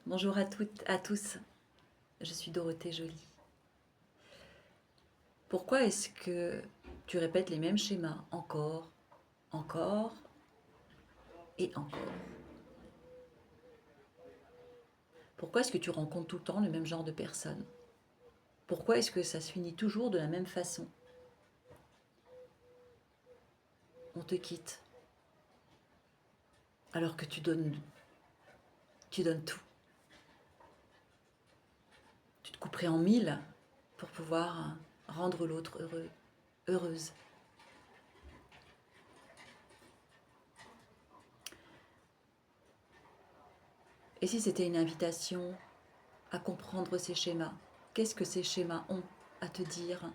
Bonjour à toutes, à tous, je suis Dorothée Joly. Pourquoi est-ce que tu répètes les mêmes schémas encore, encore et encore? Pourquoi est-ce que tu rencontres tout le temps le même genre de personnes? Pourquoi est-ce que ça se finit toujours de la même façon? On te quitte alors que tu donnes tout. Tu te couperais en mille pour pouvoir rendre l'autre heureux, heureuse. Et si c'était une invitation à comprendre ces schémas? Qu'est-ce que ces schémas ont à te dire?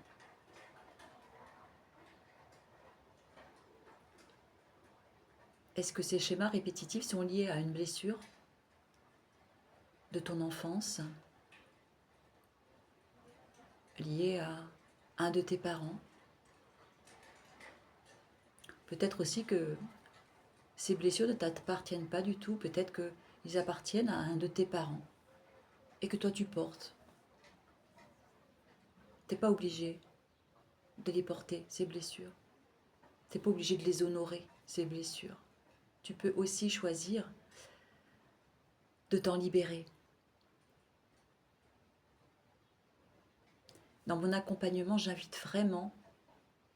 Est-ce que ces schémas répétitifs sont liés à une blessure de ton enfance, liée à un de tes parents? Peut-être aussi que ces blessures ne t'appartiennent pas du tout, peut-être qu'ils appartiennent à un de tes parents et que toi tu portes. Tu n'es pas obligé de les porter, ces blessures. Tu n'es pas obligé de les honorer, ces blessures. Tu peux aussi choisir de t'en libérer. Dans mon accompagnement, j'invite vraiment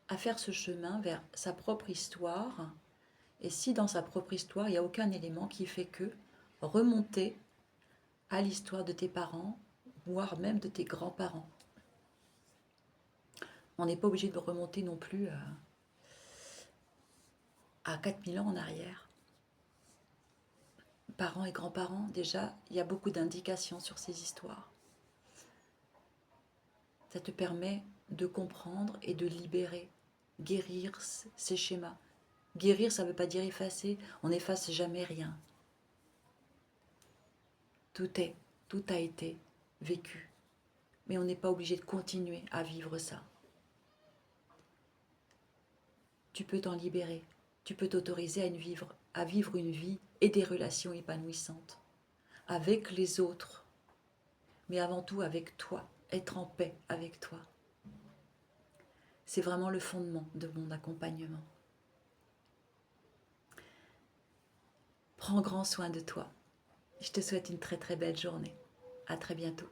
à faire ce chemin vers sa propre histoire. Et si dans sa propre histoire, il n'y a aucun élément qui fait que remonter à l'histoire de tes parents, voire même de tes grands-parents. On n'est pas obligé de remonter non plus à 4000 ans en arrière. Parents et grands-parents, déjà, il y a beaucoup d'indications sur ces histoires. Ça te permet de comprendre et de libérer, guérir ces schémas. Guérir, ça ne veut pas dire effacer, on n'efface jamais rien. Tout a été vécu. Mais on n'est pas obligé de continuer à vivre ça. Tu peux t'en libérer. Tu peux t'autoriser à vivre une vie et des relations épanouissantes. Avec les autres. Mais avant tout avec toi. Être en paix avec toi. C'est vraiment le fondement de mon accompagnement. Prends grand soin de toi. Je te souhaite une très très belle journée. À très bientôt.